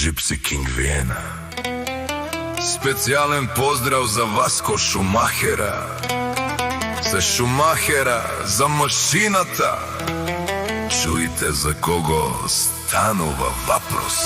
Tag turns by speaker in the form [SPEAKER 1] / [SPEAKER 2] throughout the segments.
[SPEAKER 1] Gypsy King Vienna. Специјален поздрав за Васко Шумахера. За Шумахера, за машината. Чујте за кого станува вопрос.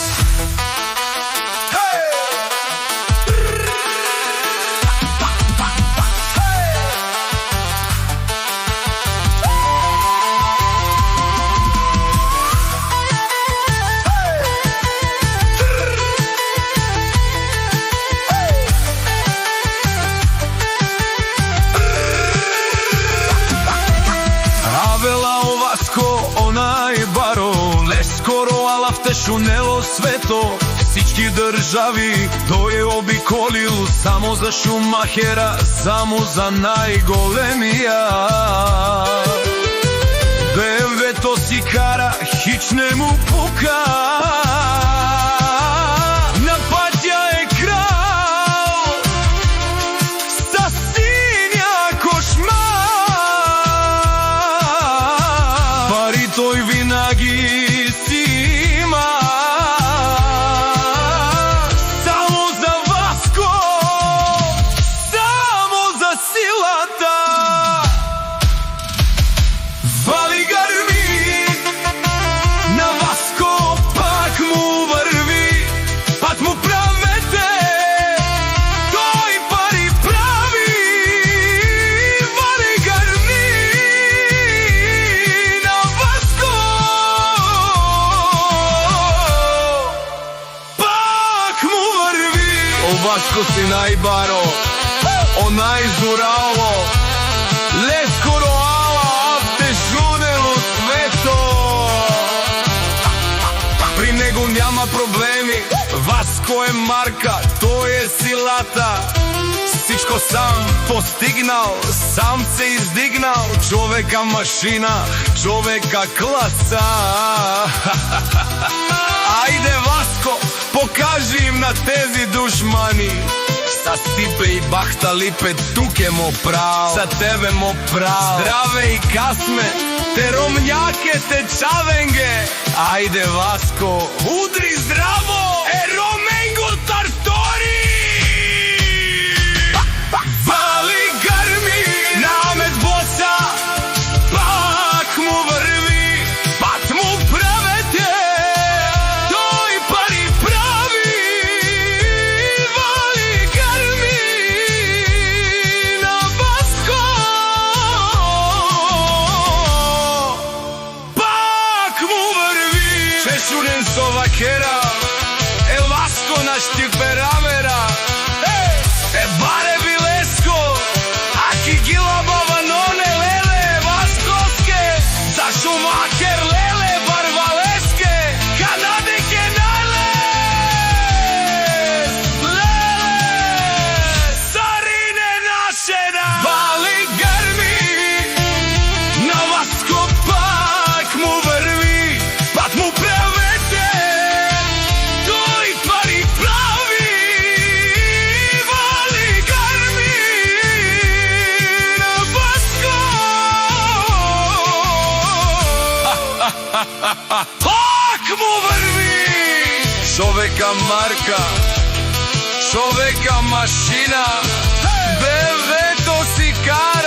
[SPEAKER 2] Шунело свето, всички држави тој е обиколил, само за Шумахера, само за најголемија. БМВ-то си кара, хич не му пука. На патја е крал, са сиња кошмар. Пари тој винаги Васко си најбаро, онај зураво, лескоро ала, авте жунело свето. При него няма проблеми, Васко е марка, тој е силата. Всичко сам постигнал, сам се издигнал. Човека машина, човека класа. Ајде Васко, покажи им на тези душмани. Са Стипе и Бахта Липе тук е мо прав, за тебе мо прав. Здраве и касме, те ромњаке те чавенге. Ајде Васко, удри здраво, е роменго тартори. Вали грми, намет боца, пак му врви, пат му правете. Шунен со вакера, е Васко на штиперамера. Е баре билеско, аки гила баба ноне леле Васкоске. За Шумахер леле барвалеске, канадеке найлес. Леле, царине нашена. Вали грми, на Васко пак му врви, пак му пак му врви. Човека марка, човека машина, БМВ-то си кара.